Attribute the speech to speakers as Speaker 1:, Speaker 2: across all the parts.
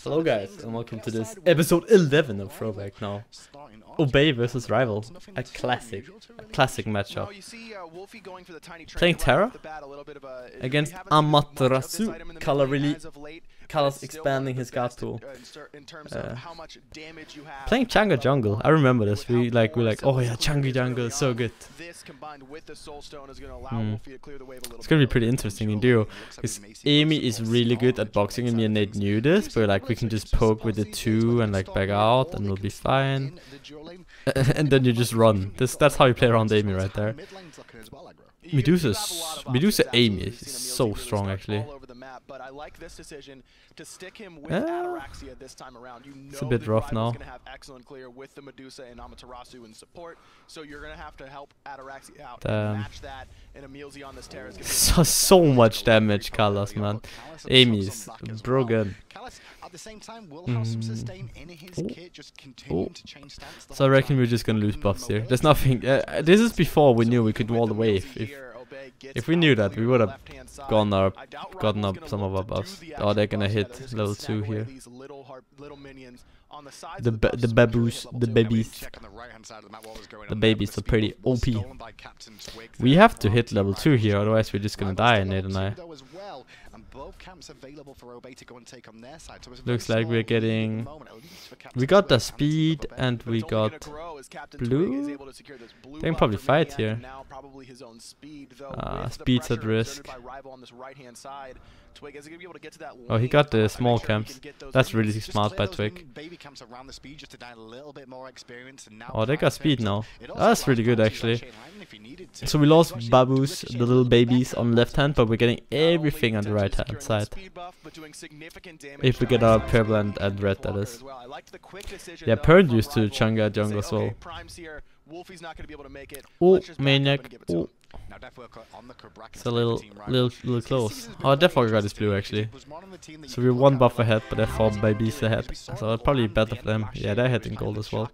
Speaker 1: Hello guys, and welcome to this episode 11 of Throwback now. Obey versus Rival, a classic matchup. Playing Terra against Amaterasu, colors expanding his guard pool. Playing Changa Jungle, I remember this. We're like, oh yeah, Changa Jungle is so good. It's gonna be pretty interesting in duo, because Amy is really good at boxing, and me and Nate knew this, but like we can just poke with the 2 and like back out, and we'll be fine. And then you just run. That's how you play around Amy right there. Medusa Amy is so strong actually. But I like this decision to stick him with Ataraxia this time around. You know, it's a bit rough now. Gonna have excellent clear with the Medusa and Amaterasu in support, so you're gonna have to help Ataraxia out. Match that, and EmilZy on this Terra is gonna so much damage, Callas, man. Amy's broken. At the same time, will have some sustain in his kit, just continuing to change stance. So I reckon we're just gonna lose buffs here. There's nothing. This is before we knew we could wall the wave. If we knew that, we would have gotten up some of our buffs. Oh, they're gonna hit level 2 here. The babies are pretty OP. We have to hit level 2 here, otherwise we're just gonna die, Nate and I. Looks like we're getting... We got the speed and we got blue. They can probably fight here. Speed's at risk. Oh, he got the small camps. That's really smart by Twig. Oh, they got speed now. That's really good actually. So we lost Babus, the little babies, on left hand, but we're getting everything on the right hand side. If we get our purple and red, that is. Yeah, Pearl used to Changa Jungle as well. Oh, Maniac. Oh. It's a little close. Oh, definitely got his blue actually. So we're 1 buff ahead, but they're 4 babies ahead. So it's probably better for them. Yeah, they're hitting gold as well.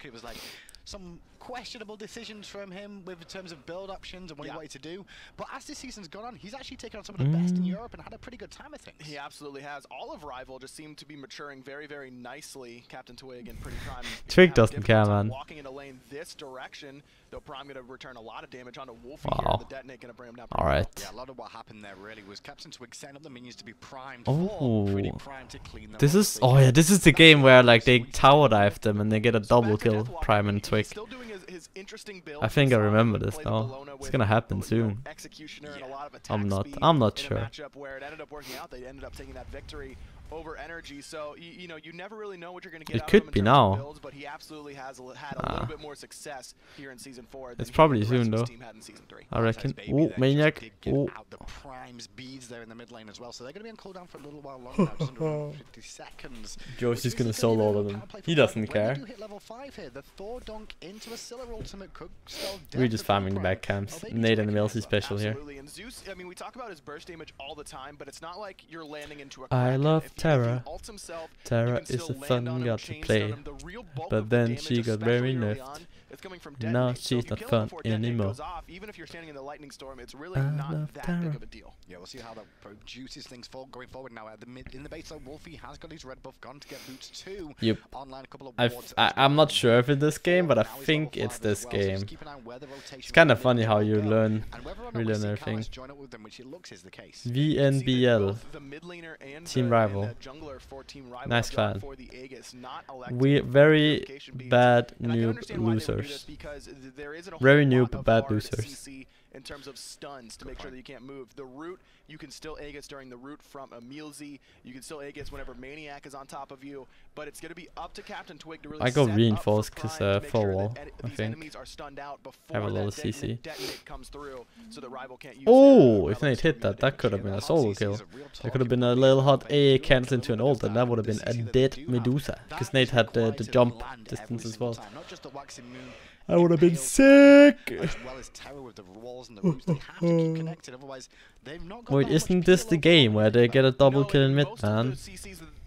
Speaker 2: Some questionable decisions from him with terms of build options and what he wanted to do, but as this season's gone on, he's actually taken on some of the best in Europe and had a pretty good time, I think.
Speaker 3: He absolutely has. All of Rival just seemed to be maturing very, very nicely. Captain Twig and Pretty Prime.
Speaker 1: Twig doesn't care, man.
Speaker 3: Walking into lane this direction, though Prime going to return a lot of damage onto Wolfie here. The detonate going to bring him down.
Speaker 1: All right.
Speaker 2: Yeah, a lot of what happened there really was Captain Twig setting up the minions to be primed for Pretty Prime to clean them.
Speaker 1: This is this is the game where like they tower dive them and they get a double kill, Prime and Twig. I think I remember this now. It's gonna happen soon. I'm not sure.
Speaker 3: Over energy, so you know, you never really know what you're going to get.
Speaker 1: It could be now.
Speaker 3: Builds, but he absolutely has had a little bit more success here in season 4.
Speaker 1: It's probably soon though. I reckon. Oh, Maniac. Oh.
Speaker 2: The Prime's beads there in the mid lane as well, so they're going to be on cooldown for a little while longer. Now, just under 50 seconds.
Speaker 1: Joe's just going to solo all of them. He doesn't care. We're just farming the back camps. Nate and EmilZy special here.
Speaker 3: And Zeus, I mean, we talk about his burst damage all the time, but it's not like you're landing into a
Speaker 1: I love Terra. Terra is a fun girl to play, but then she got very nerfed. Now she's not fun anymore.
Speaker 3: Even if you're standing in the lightning storm, it's really not that big of a deal.
Speaker 2: Yeah, we'll see how that produces things going forward now. At the in the base, so Wolfie has got his red buff gone to get boots 2.
Speaker 1: Yep.
Speaker 2: Online, a couple of
Speaker 1: I'm not sure if it's this game, but I think it's this game. It's kind of funny how you relearn everything. VNBL Team Rival. Nice clan. We're very bad noob losers. Very noob bad losers.
Speaker 3: In terms of stuns to make sure that you can't move. The root, you can still Aegis during the root from EmilZy. You can still Aegis whenever Maniac is on top of you. But it's going to be up to Captain Twig to really
Speaker 1: I go reinforced because full wall, I think. I have a lot of CC. Oh, if Nate hit that, that could have been a solo kill. That could have been a little hot A cancel into an ult, and that would have been a dead Medusa. Because Nate had the jump distance as well. I would have been sick! Wait, isn't this the game where they get a double kill in mid, man?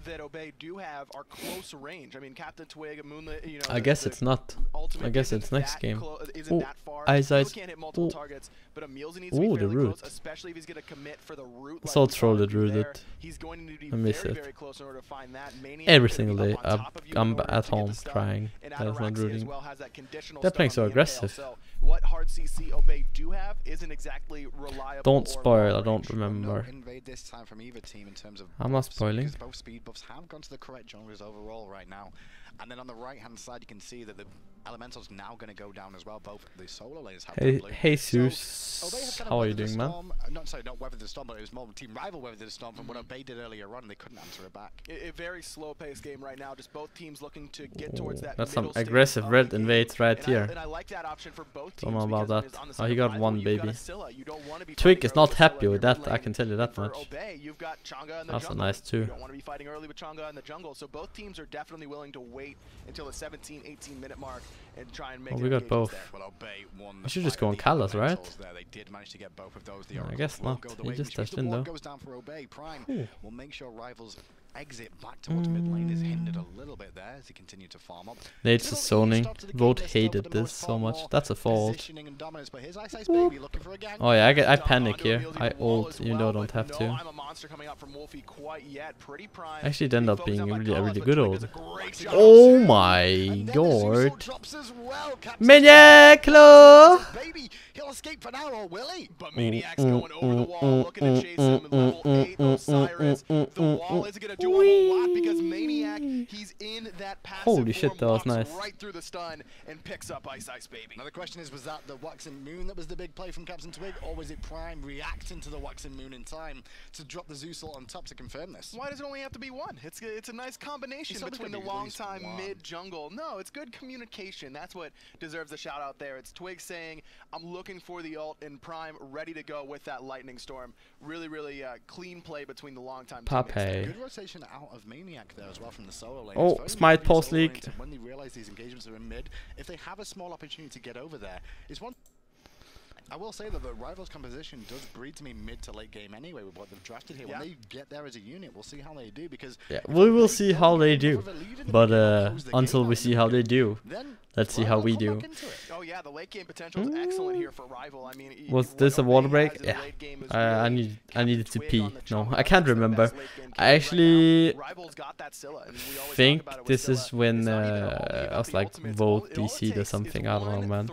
Speaker 3: that Obey do have are close range. I mean, Captain Twig, Moonlit, you know.
Speaker 4: I guess it's not. I guess it's next game.
Speaker 3: Isn't that far.
Speaker 4: EmilZy.
Speaker 3: Can't hit multiple targets, but EmilZy needs to be fairly close, especially if he's going to commit for the root.
Speaker 4: So I'll throw the root.
Speaker 3: He's going to need
Speaker 4: I miss it.
Speaker 3: very close in order to find that.
Speaker 4: Every single day I'm at home crying. That's not rooting. They're playing so aggressive.
Speaker 3: So what hard CC Obey do have isn't exactly reliable.
Speaker 4: Don't spoil, I don't remember.
Speaker 2: Invade this time from either team in terms of
Speaker 4: I'm not spoiling.
Speaker 2: both speed buffs have gone to the correct genres overall right now. And then on the right hand side you can see that the elemental's now going to go down as well. Both the solo lanes have
Speaker 4: Hey,
Speaker 2: blue.
Speaker 4: Jesus,
Speaker 2: So
Speaker 4: how are you doing, man?
Speaker 2: Not weathered the storm, but it was more team rival weathered the storm from what Obey did earlier on, and they couldn't answer it back.
Speaker 3: A very slow paced game right now, just both teams looking to get towards that.
Speaker 4: That's some aggressive red invades right here.
Speaker 3: And I like that option for both teams.
Speaker 4: Don't know about that.
Speaker 3: On the
Speaker 4: Oh, he got one baby.
Speaker 3: You don't want to be
Speaker 4: Twig is not
Speaker 3: with
Speaker 4: happy
Speaker 3: Scylla
Speaker 4: with
Speaker 3: in your
Speaker 4: that,
Speaker 3: mid
Speaker 4: I can tell you that
Speaker 3: For
Speaker 4: much.
Speaker 3: Obey, you've got Chang'e in the
Speaker 4: That's
Speaker 3: jungle.
Speaker 4: nice too.
Speaker 3: You don't want to be fighting early with Chang'e in the jungle, so both teams are definitely willing to wait until the 17-18 minute mark and try and make
Speaker 4: we got both.
Speaker 2: Well, Obey won
Speaker 4: We should just go on Callas, right?
Speaker 2: They did manage to get both of those.
Speaker 4: I guess not. He just touched in though.
Speaker 2: Goes down for Obey. Prime will make sure rivals exit back towards mid lane is hindered a little bit there as he continued to farm up.
Speaker 4: Nate's is zoning. Vote hated this so much. That's a fault. Oh yeah, I panic here. I ult even though I don't have to. Actually, it ended up being a really good ult. Oh my god! Maniac! Hello!
Speaker 2: Baby, he'll escape for now, or will he?
Speaker 3: But Maniac's going over the wall, looking to chase him. Level 8 Osiris. The wall isn't going to do a whole lot because Maniac, he's in that passive
Speaker 4: Holy shit, that was nice.
Speaker 3: right through the stun and picks up Ice Baby.
Speaker 2: Now the question is, was that the Waxing Moon that was the big play from Captain Twig, or was it Prime reacting to the Waxing Moon in time to drop the Zeus ult on top to confirm this?
Speaker 3: Why does it only have to be one? It's a nice combination between the long time mid jungle. No, it's good communication. That's what deserves a shout out there. It's Twig saying, I'm looking for the ult, and Prime ready to go with that lightning storm. Really clean play between the long time teammates.
Speaker 2: Good rotation out of Maniac there as well from the solo lane.
Speaker 4: Oh, Smite post league.
Speaker 2: When they realize these engagements are in mid, if they have a small opportunity to get over there, it's one. I will say that the Rivals composition does breed to me mid to late game anyway with what they've drafted here. When they get there as a unit, we'll see how they do, because
Speaker 4: we will see how they do. But until we see how they do, let's see how we do.
Speaker 3: Oh yeah, the late game potential is excellent here for Rival. I mean,
Speaker 4: was this a water break? Yeah. I needed to pee. No, I can't remember. I actually think this is when I was like vote DC or something. I don't know, man.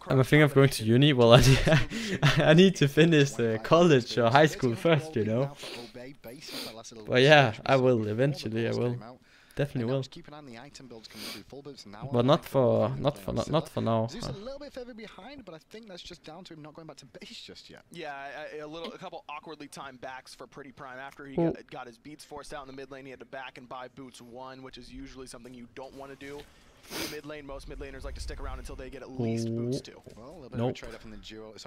Speaker 4: I think I'm going to uni. Well, I need to finish college or high school first, you know. But yeah, I will eventually. I will. Definitely will. But not for now.
Speaker 2: Zeus a little bit further behind, but I think that's just down to him not going back to base just yet.
Speaker 3: Yeah, a couple awkwardly timed backs for Pretty Prime. After he got his beats forced out in the mid lane, he had to back and buy boots 1, which is usually something you don't want to do. In the mid lane, most mid laners like to stick around until they get at least boots 2.
Speaker 2: Well, a little bit of a trade up in the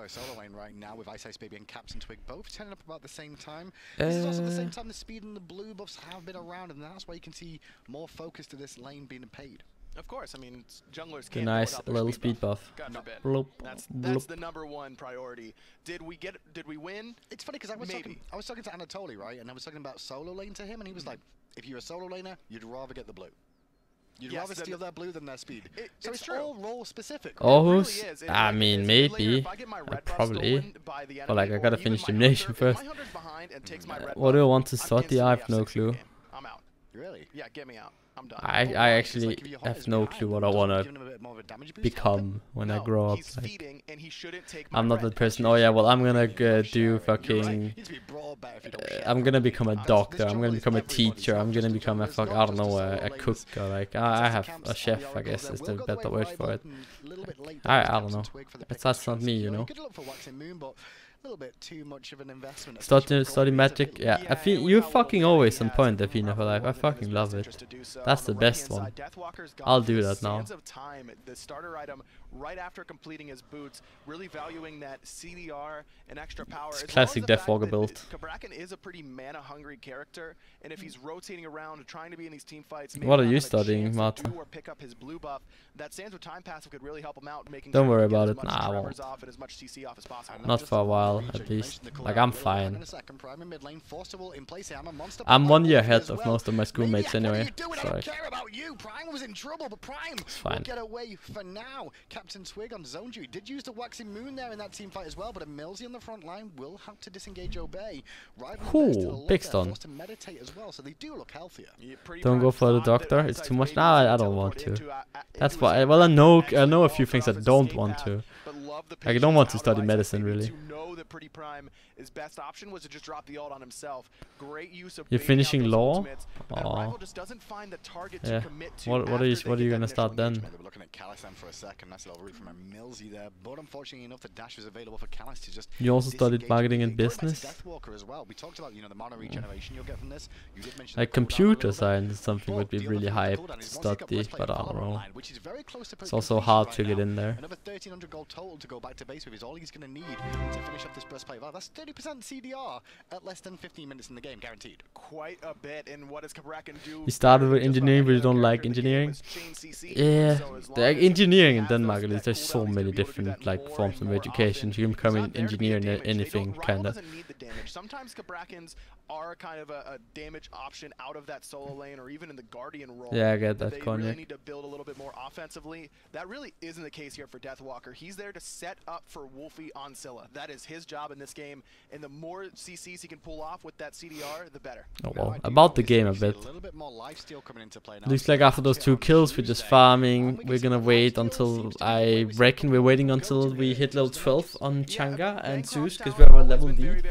Speaker 2: solo lane right now with Ice Baby and Captain Twig both turning up about the same time. This is also the same time the speed and the blue buffs have been around, and that's why you can see more focus to this lane being paid.
Speaker 3: Of course, I mean, junglers
Speaker 4: can't nice little speed buff.
Speaker 3: God forbid.
Speaker 4: Bloop,
Speaker 3: that's
Speaker 4: bloop.
Speaker 3: the #1 priority. Did we win?
Speaker 2: It's funny because I was talking to Anatoly, right, and I was talking about solo lane to him, and he was like, if you're a solo laner, you'd rather get the blue. You'd rather steal their blue than their speed. So it's all role specific.
Speaker 4: Oh, really I mean, maybe. Probably. But like, I gotta finish gymnasium first. What do I want to start? I have no clue.
Speaker 3: I'm out.
Speaker 2: Really?
Speaker 3: Yeah, get me out. I'm done.
Speaker 4: I actually have no clue what I wanna become when I grow up. Like, I'm not that person. Oh yeah, well I'm gonna do fucking. I'm gonna become a doctor. I'm gonna become a teacher. I'm gonna become a I don't know, a cook or like I have a chef. I guess is the better word for it. I don't know. That's not me, you know.
Speaker 2: A little bit too much of an investment.
Speaker 4: Study magic, yeah. I feel you're fucking always on point, Athena for life. I fucking love it. That's the best one. I'll do that now.
Speaker 3: The starter item right after completing his boots, really valuing that CDR and extra power.
Speaker 4: Classic Deathwalker build.
Speaker 3: Cabrakan is a pretty mana-hungry character, and if he's rotating around trying to be in these team fights,
Speaker 4: what are you studying, Marta?
Speaker 3: Or pick up his blue buff, that Sands with time passive could really help him out, making
Speaker 4: don't worry about it. Nah, I won't.
Speaker 3: off and as much CC off as possible.
Speaker 4: Not for a while. while at least. Like I'm fine. I'm 1 year ahead of most of my schoolmates anyway. So it's fine.
Speaker 2: Get away for now. Captain Twig on Zowie did use the waxing moon there in that team fight as well, but EmilZy on the front line will have to disengage Obey.
Speaker 4: Ooh, big stun.
Speaker 2: To meditate as well, so they do look healthier.
Speaker 4: Don't go for the doctor. It's too much. Nah, I don't want to. That's why. Well, I know a few things I don't want to. Like, I don't want to study medicine really.
Speaker 3: That Pretty Prime, his best option was to just drop the ult on himself. Great use of
Speaker 4: You're finishing law?
Speaker 3: Rival just doesn't find the target
Speaker 4: yeah.
Speaker 3: To commit to
Speaker 4: What are you gonna start then?
Speaker 2: They were looking at Callus for a second. Nice little read from EmilZy there, but unfortunately enough, the dash was available for Callus to just.
Speaker 4: You also studied marketing and business.
Speaker 2: Deathwalker as well. We talked about the mana regeneration you'll get from this. You did mention
Speaker 4: like computer science is something would be really hype to study, but I don't know. It's also hard to get in there.
Speaker 2: Another 1,300 gold total to go back to base with is all he's going to need to finish off this breastplate. Wow, that's 30% CDR at less than 15 minutes in the game, guaranteed.
Speaker 3: Quite a bit, and what does Cabrak do?
Speaker 4: You started with engineering, but you don't like engineering. Yeah, the engineering in Denmark, at least, there's so many different like forms of education. You can become an engineer in anything, kinda.
Speaker 3: Sometimes Cabrakins are kind of a damage option out of that solo lane or even in the guardian role.
Speaker 4: Yeah, I get that.
Speaker 3: They really need to build a little bit more offensively. That really isn't the case here for Deathwalker. He's there to set up for Wolfie on Scylla. That is his job in this game, and the more CCs he can pull off with that CDR, the better.
Speaker 4: Oh well, about the game a bit. Looks like after those 2 kills, we're just farming. We're gonna wait until, I reckon we're waiting until we hit level 12 on Chang'e and Zeus, because we have a level lead.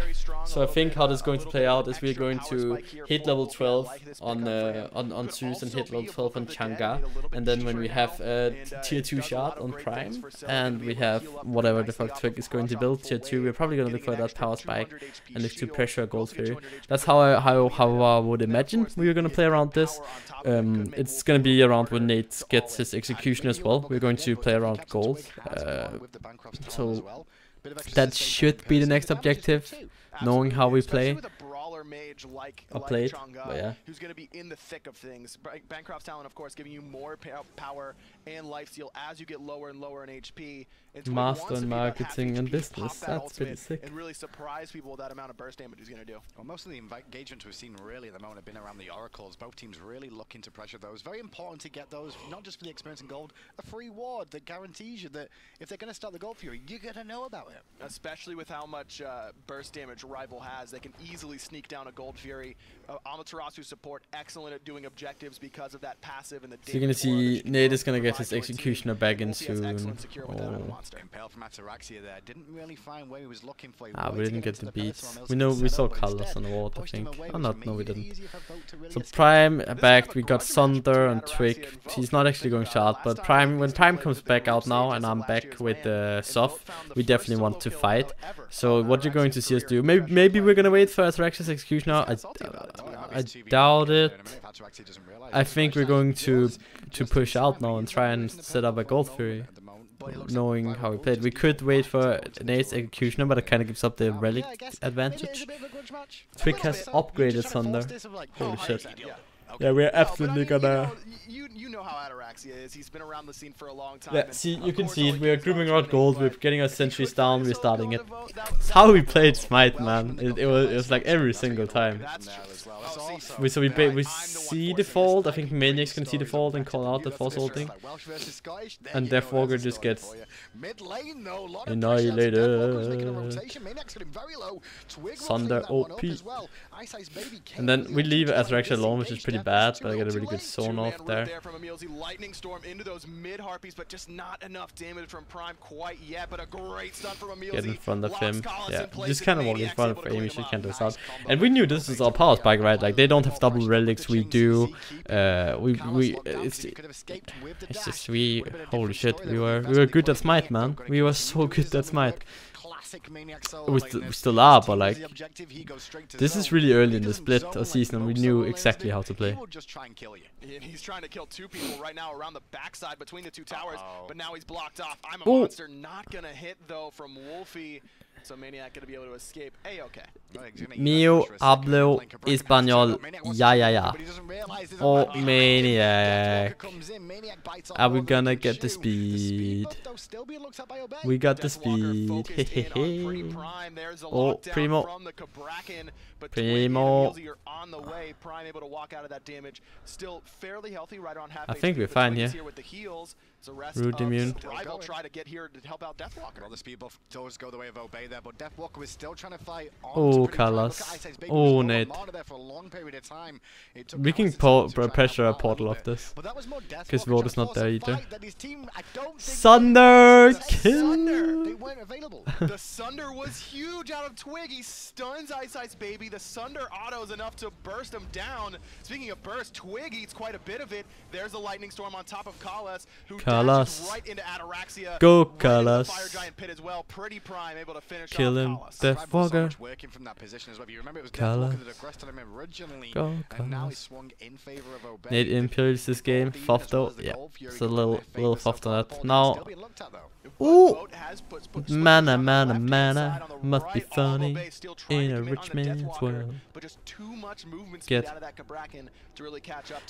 Speaker 4: So I think how this is going to play out is we're going to hit level 12 on Zeus and hit level 12 on Chang'e, and then when we have a tier 2 shot on Prime, and we have whatever the fuck Twig is going to build, tier 2, we're probably going to look for that power spike and look to pressure a Gold Fury. That's how I would imagine we are going to play around this. It's going to be around when Nate gets his execution as well. We're going to play around gold. So that should be the next objective, knowing how we play.
Speaker 3: Mage like
Speaker 4: Chang'e, yeah.
Speaker 3: Who's going to be in the thick of things. Bancroft's talent, of course, giving you more power and lifesteal as you get lower and lower in HP.
Speaker 4: Master in marketing and business. That's pretty sick.
Speaker 3: And really surprise people with that amount of burst damage he's going to do.
Speaker 2: Well, most of the engagements we've seen really at the moment have been around the oracles. Both teams really looking to pressure those. Very important to get those, not just for the experience in gold, a free ward that guarantees you that if they're going to start the Gold Fury, you're going to know about it.
Speaker 3: Especially with how much burst damage Rival has, they can easily sneak down a Gold Fury. Amaterasu support, excellent at doing objectives because of that passive and the.
Speaker 4: So you're gonna see Nate is gonna get his executioner back in soon.
Speaker 2: Impale from Ataraxia there didn't really find where he was looking for.
Speaker 4: We didn't get the beats. We saw colors on the wall, I think. Oh no, we didn't. So Prime back, we got Sunder and Twig. He's not actually going short, but when Prime comes back out now and I'm back with Soft, we definitely want to fight. So what you're going to see us do, maybe we're gonna wait for Ataraxia's executioner. I doubt it. I think we're going to push out now and try and set up a Gold Fury, knowing how we played. We could wait for Nate's executioner, but it kind of gives up the relic advantage. Twig has upgraded Thunder. Holy shit. Yeah, we're absolutely gonna.
Speaker 3: You know how Ataraxia is. He's been around the scene for a long time.
Speaker 4: Yeah, see, you can see it. We're grouping out gold. We're getting our sentries down. We're starting it. It's how we played Smite, man. It was like every single time. We see the fold. I think Maniac's can see the fold and call out the force ulting, and therefore we just gets annihilated. Sunder OP. And then we leave Ataraxia alone, which is pretty bad, but I get a really good zone off there.
Speaker 3: Lightning storm into those mid harpies, but just not enough damage from Prime quite yet. But a great stun from EmilZy.
Speaker 4: Get in front of him. Yeah, just kind of walk in front of him. We should count this out. And we knew this is our power spike, right? Like they don't have double relics. We do. It's just holy shit. We were good at Smite, man. We were so good at Smite. We still are, but like this is really early in the split of season, and we knew exactly how to play.
Speaker 3: He's trying to kill 2 people right now around the backside between the 2 towers, but now he's blocked off. I'm a monster, not gonna hit though from Wolfie. So Maniac gonna be able to escape. Okay.
Speaker 4: Mio hablo español. Ya. Oh, Maniac. Are we gonna get the speed? We got the speed. Hehehe. Oh, Primo. Primo. I think we're fine here. Root immune.
Speaker 2: Rival try to get here to help out Deathwalker. Well, the speed buff does go the way of Obey there, but Deathwalker was still trying to fight on.
Speaker 4: Oh, Colors. Oh, Nate. We can pressure a portal off this. Because Void is not there either. Sunder! Kill!
Speaker 2: They weren't available.
Speaker 3: The Sunder was huge out of Twig. He stuns Ice Baby. The Sunder auto is enough to burst him down. Speaking of burst, Twig eats quite a bit of it. There's a Lightning Storm on top of Kalas, who dashes right into Ataraxia.
Speaker 4: Go, Kalas.
Speaker 3: Fire Giant Pit as well. Pretty Prime, able to finish
Speaker 4: Kill him. Deathwalker. Kalas. Go, Kalas. Nate imperials this game. Fuff though. Yeah. It's a little fuffed on that. Now. Ooh! Mana. Must be funny in a rich man's world. Get.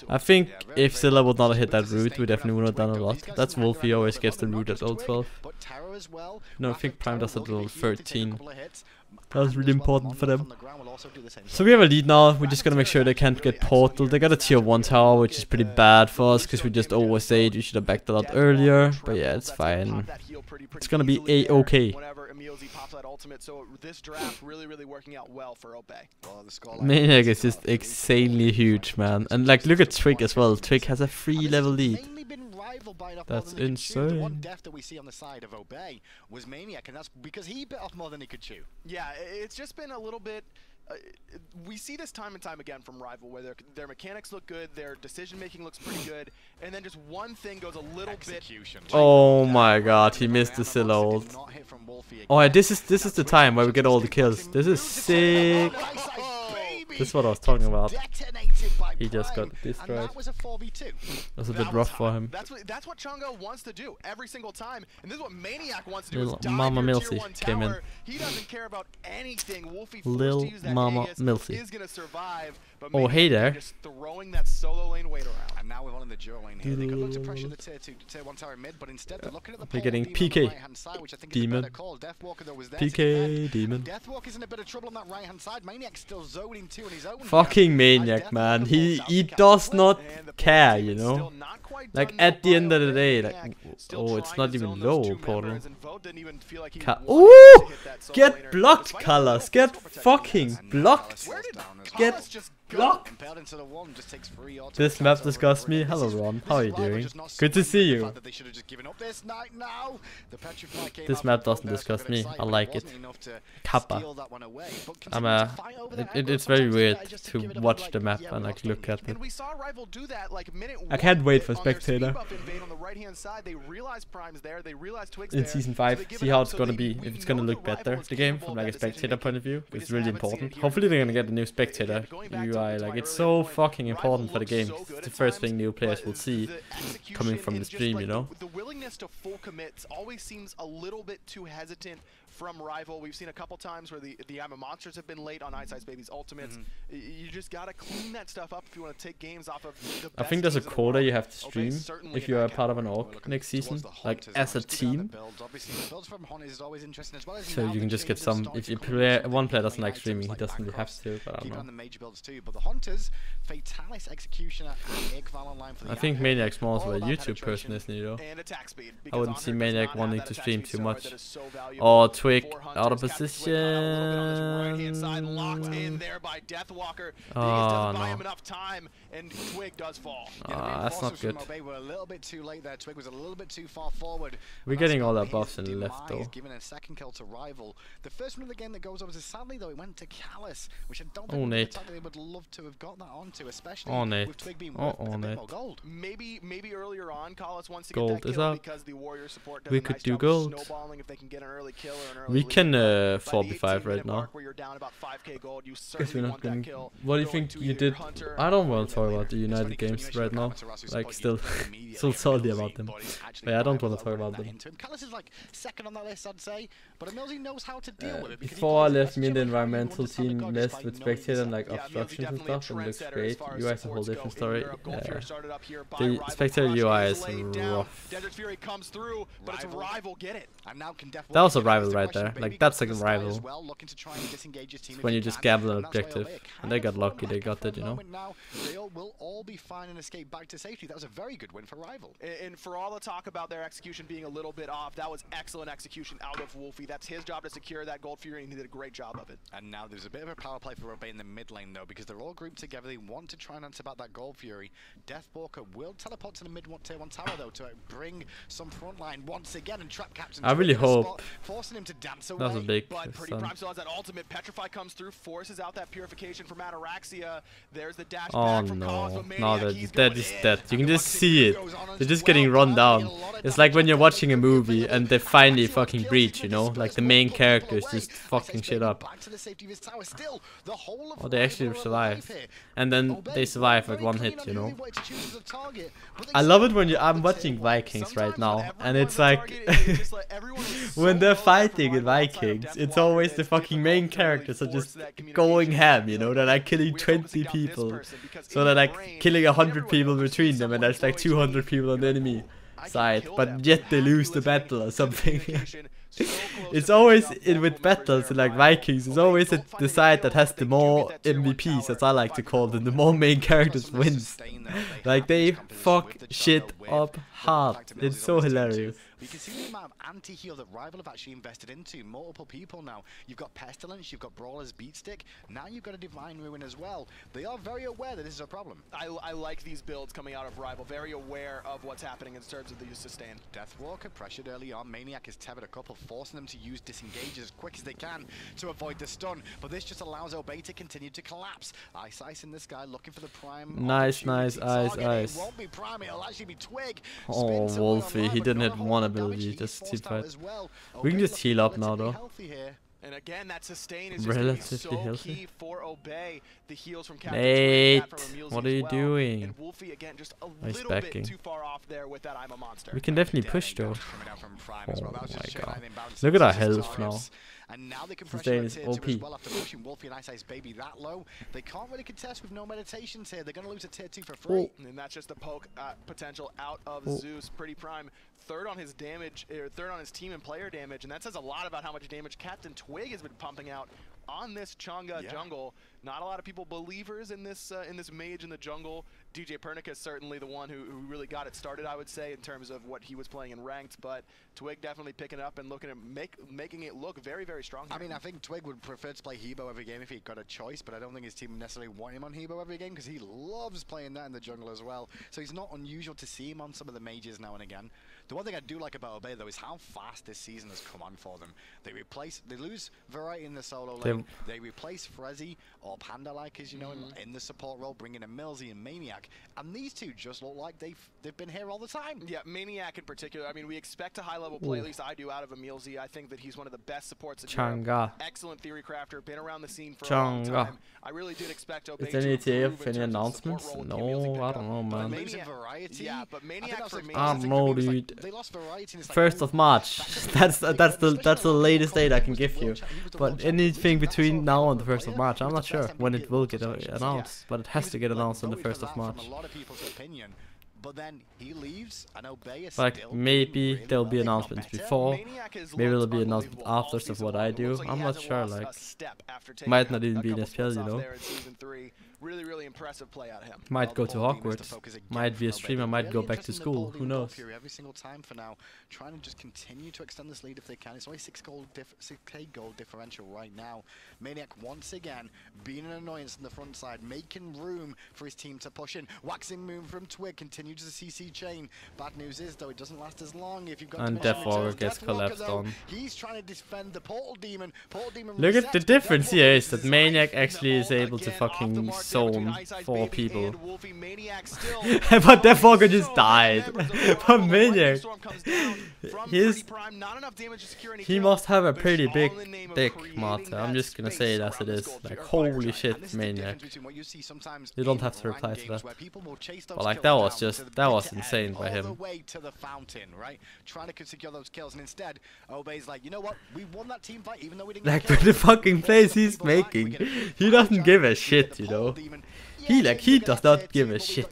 Speaker 4: I think if Zilla would not have hit that root, we definitely would have done a lot. That's Wolfie always gets the root at level 12. No, I think Prime does at level 13. That was really important for them. So we have a lead now. We're just gonna make sure they can't get portal. They got a tier 1 tower, which is pretty bad for us because we just overstayed. We should have backed a lot earlier, but yeah, it's fine. It's gonna be a-okay. Maniac is just insanely huge, man. And like, look at Twig as well. Twig has a 3-level lead. That's insane.
Speaker 2: The one death that we see on the side of Obey was Maniac, and that's because he bit off more than he could chew.
Speaker 3: Yeah, it's just been a little bit. We see this time and time again from Rival, where their mechanics look good, their decision making looks pretty good, and then just one thing goes a little bit.
Speaker 4: Oh my God, he missed the Zilla ult. Oh, yeah, this is the time where we get all the kills. This is sick. This is what I was talking about. He just got destroyed. That's a bit rough for him.
Speaker 3: That's what Chungo wants to do every single time, and this is what Maniac wants to do.
Speaker 4: Little Mama EmilZy came in.
Speaker 3: He doesn't care about anything. Wolfie
Speaker 4: Lil Mama EmilZy
Speaker 3: is gonna survive. But
Speaker 4: oh, hey there.
Speaker 3: Just throwing that solo lane weight around.
Speaker 2: And now we're on in the dual lane here. They could look to pressure the tier 1 tower mid, but instead they're looking at the
Speaker 4: we're getting PK.
Speaker 2: Side, which I think
Speaker 4: Demon.
Speaker 2: is a better call. Deathwalker though was there
Speaker 4: PK Demon.
Speaker 2: Deathwalker's in a bit of trouble on that right hand side. Maniac's still zoning too on his own.
Speaker 4: Fucking Maniac, man. He does not care, you know. Like at the end of the day, like, oh, it's not even low portal. Ooh! Get blocked, Colors. Get fucking blocked. Get blocked. This map disgusts me. Hello, Ron. How are you doing? Good to see you. This map doesn't disgust me. I like it. Kappa. It's very weird to watch the map and like look at it. I can't wait for Spectator in Season 5. See how it's gonna be. If it's gonna look better, the game from like a Spectator point of view. It's really important. Hopefully they're gonna get a new Spectator UI. Like, it's so fucking important for the game. It's the first thing new players will see coming from the stream, you know.
Speaker 3: The willingness to full commits always seems a little bit too hesitant from Rival. We've seen a couple times where the I'm a Monsters have been late on Ice Baby's ultimates. You just gotta clean that stuff up if you want to take games off of the
Speaker 4: I think there's a quota you have to stream if you are part of an org next season, like as a team. So you can just get some. If you play, one player doesn't like streaming, he doesn't really have to. But I don't know. I think Maniac's more of a YouTube person, isn't he? Though I wouldn't see Maniac wanting to stream too much. Or Twig out of position. Oh no. That's not good. We're getting all our buffs and left though.
Speaker 2: The first one of the game that goes over, sadly though, it went to Kalas, which I don't
Speaker 4: think
Speaker 2: Nate. They would love to have got that onto, especially
Speaker 4: Nate.
Speaker 2: with Twig being worth a bit more gold.
Speaker 3: Maybe earlier on, Kalas wants to
Speaker 4: gold
Speaker 3: get that
Speaker 4: is
Speaker 3: kill
Speaker 4: up.
Speaker 3: because the warrior support does
Speaker 4: We
Speaker 3: a
Speaker 4: could
Speaker 3: nice
Speaker 4: do
Speaker 3: job
Speaker 4: gold.
Speaker 3: snowballing if they can get an early kill or an
Speaker 4: We can 4v5 right now. Guess we're not playing. What do you think you did? I don't want to talk about the United games right now. Like, still salty about them. But yeah, I don't want to talk about them. Before I left, me and the environmental team left with spectator and like obstructions and stuff, and looks great. UI is a whole different story. The spectator UI is rough. That was a rival right there. Like, that's like a rival. It's when you just gamble an objective, and they got lucky. They got it, you know.
Speaker 2: They will all be fine and escape back to safety. That was a very good win for rival.
Speaker 3: And for all the talk about their execution being a little bit off, that was excellent execution out of Wolfie. That's his job to secure that Gold Fury, and he did a great job of it.
Speaker 2: And now there's a bit of a power play for Obey in the mid lane, though, because they're all grouped together. They want to try and answer about that Gold Fury. Deathwalker will teleport to the mid tier 1 tower, though, to bring some front line once again and trap Captain.
Speaker 4: I really hope
Speaker 2: forcing him to dance away.
Speaker 4: That was a big
Speaker 3: but Pretty Prime still has that ultimate. Petrify comes through, forces out that purification from Ataraxia. There's the dash back from Cause, but Maniac,
Speaker 4: they're just dead. You can just see it. They're just getting run down. It's like when you're watching a movie and they finally fucking breach, you know? Like the main characters just fucking shit up. Oh, they actually survive. And then they survive with one hit, you know? I love it when I'm watching Vikings right now, and it's like when they're fighting in Vikings, it's always the fucking main characters are just going ham, you know? They're like killing 20 people. So they're like killing 100 people between them, and there's like 200 people on the enemy side, but yet they lose the battle or something. It's always with battles in like Vikings, it's always the side that has the more MVPs, as I like to call them, the more main characters wins. Like, they fuck shit up hard. It's so hilarious.
Speaker 2: We can see the amount of anti-heal that Rival have actually invested into. Multiple people now. You've got Pestilence, you've got Brawler's Beatstick, now you've got a Divine Ruin as well. They are very aware that this is a problem.
Speaker 3: I like these builds coming out of Rival, very aware of what's happening in terms of the sustain.
Speaker 2: Deathwalker pressured early on. Maniac has tethered a couple, forcing them to use disengage as quick as they can to avoid the stun, but this just allows Obey to continue to collapse. Ice in this guy looking for the prime.
Speaker 4: Nice, Ice.
Speaker 2: It won't be Prime, it'll actually be Twig.
Speaker 4: Oh, Wolfie, he didn't hit one ability, just team fight. We can just heal up now, though.
Speaker 3: And again, that sustain is just so key for Obey. The heals from Captain
Speaker 4: Nate,
Speaker 3: EmilZy
Speaker 4: what are you doing?
Speaker 3: And Wolfie again just a little bit too far off there with that I'm a monster.
Speaker 4: We can definitely push though. Oh my god. Look at our health now.
Speaker 2: And now they can pressure the tier 2 as well after pushing Wolfie and Ice baby that low. They can't really contest with no meditations here. They're going to lose a tier 2 for free.
Speaker 3: And that's just the poke potential out of Zeus. Pretty Prime third on his damage, or third on his team and player damage, and that says a lot about how much damage Captain Twig has been pumping out on this Chang'e jungle. Not a lot of people believers in this mage in the jungle. DJ Pernica is certainly the one who really got it started, I would say, in terms of what he was playing in ranked, but Twig definitely picking it up and looking at making it look very, very strong here.
Speaker 2: I mean, I think Twig would prefer to play Hebo every game if he got a choice, but I don't think his team necessarily want him on Hebo every game because he loves playing that in the jungle as well. So he's not unusual to see him on some of the mages now and again. The one thing I do like about Obey, though, is how fast this season has come on for them. They lose variety in the solo lane. They replace Frezzy or Panda-like, as you know, in the support role, bringing EmilZy and Maniac. And these two just look like they've been here all the time.
Speaker 3: Yeah, Maniac in particular. I mean, we expect a high-level play, at least I do, out of EmilZy. I think that he's one of the best supports in Europe. Excellent theory crafter, been around the scene for a long time. I really did expect Obey to improve
Speaker 4: any announcements? No, I don't know, man.
Speaker 3: Yeah, but Maniac for me,
Speaker 4: I don't know, dude.
Speaker 2: They lost variety.
Speaker 4: 1st of March. that's the latest date I can give you. But anything between now and the 1st of March, I'm not sure when it will get announced. But it has to get announced on the 1st of March.
Speaker 2: But then he leaves, and Obey is
Speaker 4: like, maybe there'll be announcements before, maybe there'll be announcements after of what I do. I'm not sure, like, might not even be in SPL, you know.
Speaker 3: Really impressive play out of him.
Speaker 4: Might go to Hogwarts, might be a streamer, might go back to school, who knows.
Speaker 2: Every single time for now, trying to just continue to extend this lead if they can. It's only 6k gold differential right now. Maniac once again being an annoyance on the front side, making room for his team to push in. Waxing moon from Twig continues the CC chain. Bad news is though it doesn't last as long if you've got.
Speaker 4: And Deathwalker gets collapsed on.
Speaker 2: He's trying to defend the Portal Demon.
Speaker 4: Look at the difference here is that Maniac actually is able to fucking zone 4 people. But Deathwalker just died. But Maniac, he must have a pretty big dick, Marta. I'm just gonna say it as it is. Like, holy shit, Maniac. You don't have to reply to that. But like, that was insane by him.
Speaker 2: Trying to secure those kills, and instead Obey's like, you know what, we won that team fight even though we didn't.
Speaker 4: Like, with the fucking plays he's making, he doesn't give a shit, you know. He does not give a shit.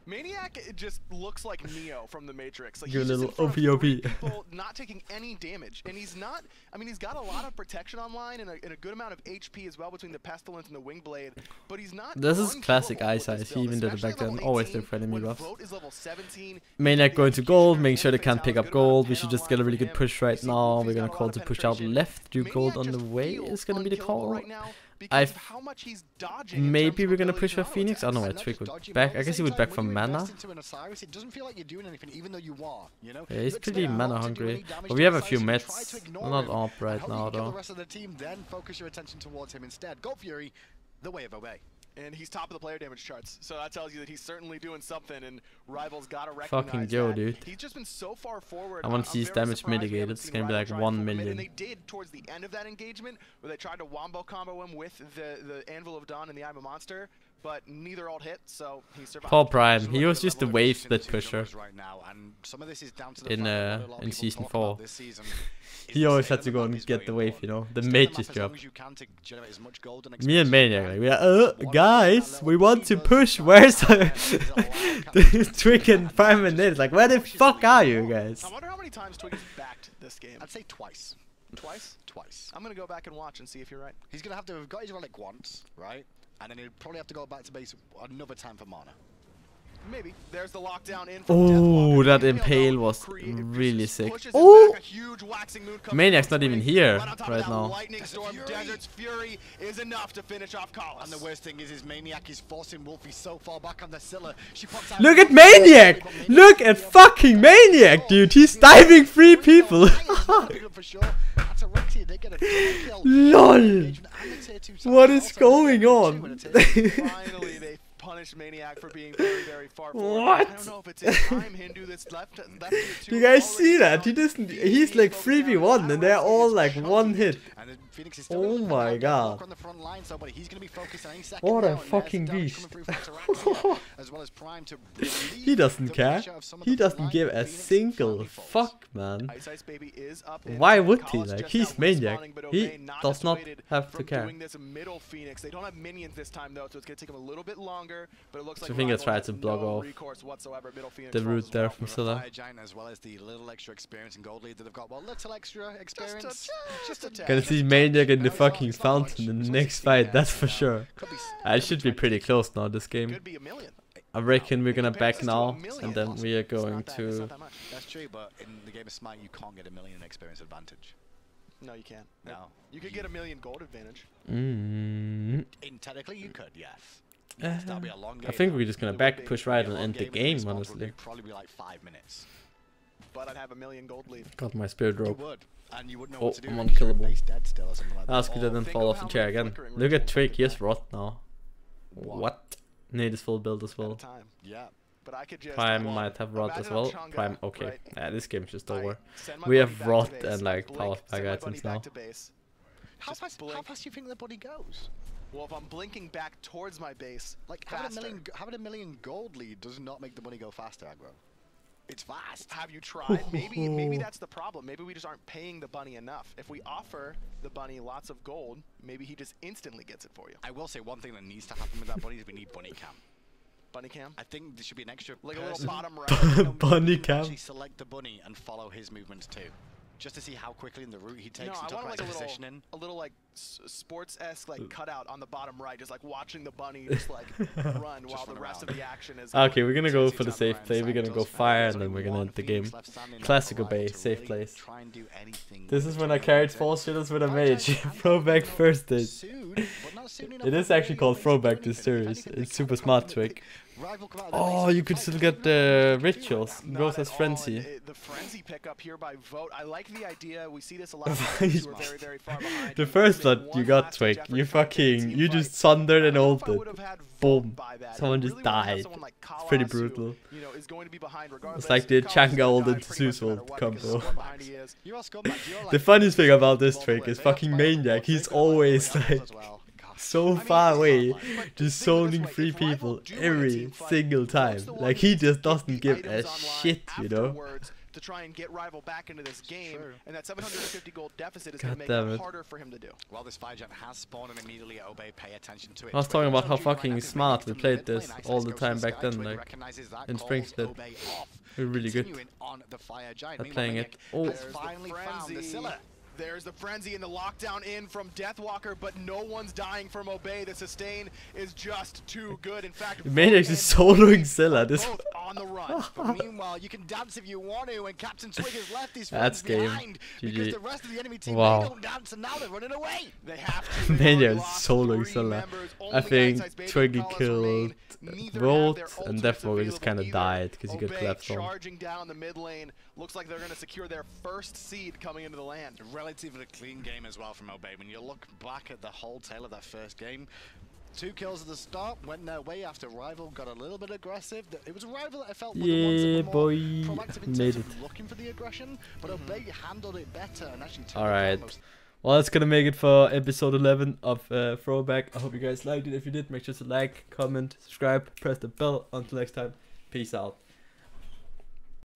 Speaker 3: Maniac just looks like Neo from the Matrix. Like,
Speaker 4: Your
Speaker 3: he's
Speaker 4: little
Speaker 3: just in front of three
Speaker 4: OP.
Speaker 3: people, not taking any damage, and he's not. I mean, he's got a lot of protection online and a good amount of HP as well between the Pestilence and the Wing Blade. But he's not.
Speaker 4: This is classic EmilZy. He even did it back then. Always did for enemy buffs. Maniac going to gold, making sure they can't pick up gold. We should just get a really good push right now. We're gonna call to push out left. Do gold on the way is gonna be the call. Maybe we're gonna push for Phoenix. I don't know why Twig would back. I guess he would back from mana. Yeah, he's pretty mana hungry. But we have a few mets. We're not up right now though.
Speaker 3: And he's top of the player damage charts, so that tells you that he's certainly doing something, and Rivals gotta recognize
Speaker 4: fucking Joe,
Speaker 3: that.
Speaker 4: Dude.
Speaker 3: He's just been so far forward.
Speaker 4: I want to see his damage mitigated. It's gonna be like 1 million.
Speaker 3: And they did towards the end of that engagement, where they tried to wombo combo him with the Anvil of Dawn and the Eye of a Monster, but neither ult hit, so he survived.
Speaker 4: Paul Prime, he was just the wave split pusher in season 4. He always had to go and get the wave, you know, the mage's job. Me and Maniac, like, we are, guys, we want to push. Where's the Twig and Prime and Nate? Like, where the fuck are you guys?
Speaker 3: I wonder how many times Twig has backed this game.
Speaker 2: I'd say twice.
Speaker 3: Twice?
Speaker 2: Twice.
Speaker 3: I'm gonna go back and watch and see if you're right.
Speaker 2: He's gonna have to have got his relic once, right? And then he'll probably have to go back to base another time for mana.
Speaker 3: Maybe. There's the lockdown in.
Speaker 4: Oh, that impale was really sick. Oh! Maniac's not even here right now.
Speaker 3: Lightning Storm, Desert's Fury is enough to finish off Collis.
Speaker 2: And the worst thing is Maniac is forcing Wolfie so far back on the Scylla. She pops out.
Speaker 4: Look at Maniac! Look at fucking Maniac, dude! He's diving 3 people! LOL! What is going on?
Speaker 3: Finally, they punished Maniac for being very, very far forward.
Speaker 4: What?
Speaker 3: I don't know if it's his time Hindu that's left
Speaker 4: You guys see that? He doesn't. He's like 3v1 and they're all like 1 hit. Oh my god. What a fucking beast. He doesn't care. He doesn't give a single fuck, man. Why would he? Like, he's Maniac. He does not have to care.
Speaker 3: They don't have minions this time though, so it's gonna take him a little bit longer. But it looks like
Speaker 4: I think I tried to block off the route there from Scylla.
Speaker 2: As well as the little extra experience and gold lead that they've got. Well, little extra experience.
Speaker 4: Gonna see Maniac in the fucking fountain in the next fight, that's for sure. I should be pretty close now this game. I reckon we're gonna back now, and then we are going to...
Speaker 2: That's true, but in the game of Smite, you can't get a million experience advantage.
Speaker 3: No, you can't.
Speaker 2: No.
Speaker 3: You could get a million gold advantage.
Speaker 2: Technically, you could, yes. That'll be a long game.
Speaker 4: I think we're just gonna back push right and end the game, honestly.
Speaker 2: Probably be like 5 minutes.
Speaker 3: But I'd have a million gold lead.
Speaker 4: Got my spirit rope.
Speaker 2: And you wouldn't know
Speaker 4: Oh,
Speaker 2: what to do.
Speaker 4: I'm unkillable.
Speaker 2: Like
Speaker 4: Ask you didn't fall off the chair again. Look at Twig, he has rot now. What? Need his full build as well.
Speaker 3: Yeah. But I could just
Speaker 4: Prime might have rot as well. Prime, okay. Yeah, this game's just over. We have rot and like power spike items now.
Speaker 2: How fast do you think the body goes?
Speaker 3: Well, if I'm blinking back towards my base,
Speaker 2: like having a million gold lead does not make the bunny go faster, aggro. It's fast.
Speaker 3: Have you tried? Maybe that's the problem. Maybe we just aren't paying the bunny enough. If we offer the bunny lots of gold, maybe he just instantly gets it for you.
Speaker 2: I will say one thing that needs to happen with that bunny is we need bunny cam.
Speaker 3: Bunny cam?
Speaker 2: I think there should be an extra
Speaker 3: like a little bottom right.
Speaker 4: Bunny cam.
Speaker 2: Actually select the bunny and follow his movements too. Just to see how quickly in the route he takes and talk about his positioning.
Speaker 3: A little like sports-esque like cutout on the bottom right, just like watching the bunny just like run while the rest of the action is.
Speaker 4: Okay, we're gonna go for the safe play. We're gonna go fire and then we're gonna end the game. Classic obey, safe place. This is when I carried 4 shooters with a mage. Throwback first stage. It is actually called Throwback this series. It's super smart Twig. Oh, you could still get the rituals. Growth as frenzy.
Speaker 3: The frenzy pickup here by vote. I like the idea. We see this a lot. Very, very far behind.
Speaker 4: The first lot you got, Twig, you just sundered and ulted. Boom. Someone just died. It's pretty brutal. It's like the Changa ulted to Zeus ult combo. The funniest thing about this trick is fucking Maniac. He's always like so far away, just zoning 3 people every single time. Like he just doesn't give a shit, you know.
Speaker 3: To try and get Rival back into this game, and that 750 gold deficit is going to make it harder for him to do.
Speaker 2: Well, this 5-gen has spawned and immediately Obey pay attention to it.
Speaker 4: I was talking about how fucking smart we played this all the time back then, like in Spring Split. We're really good at playing it. Oh,
Speaker 3: there's the frenzy and the lockdown in from Deathwalker, but no one's dying from Obey. The sustain is just too good. In fact,
Speaker 4: Maniac is soloing Zilla. This
Speaker 3: on the run.
Speaker 2: But meanwhile, you can dance if you want to, and Captain Twig has left his
Speaker 4: friends
Speaker 2: behind
Speaker 4: GG.
Speaker 2: because the rest of the enemy team they don't dance, and now they're running away.
Speaker 3: They have to.
Speaker 4: Maniac is soloing Zilla. I think Twiggy killed Volt, and Deathwalker just kind of died because he got left on.
Speaker 3: Charging down the mid lane. Looks like they're going to secure their first seed coming into the land.
Speaker 2: Relatively clean game as well from Obey. When you look back at the whole tail of that first game, 2 kills at the start went their way after Rival got a little bit aggressive. It was Rival that I felt were the ones that were more proactive in terms of looking for the aggression, but Obey handled it better and actually turned it almost.
Speaker 4: Well, that's gonna make it for episode 11 of Throwback. I hope you guys liked it. If you did, make sure to like, comment, subscribe, press the bell. Until next time, peace out.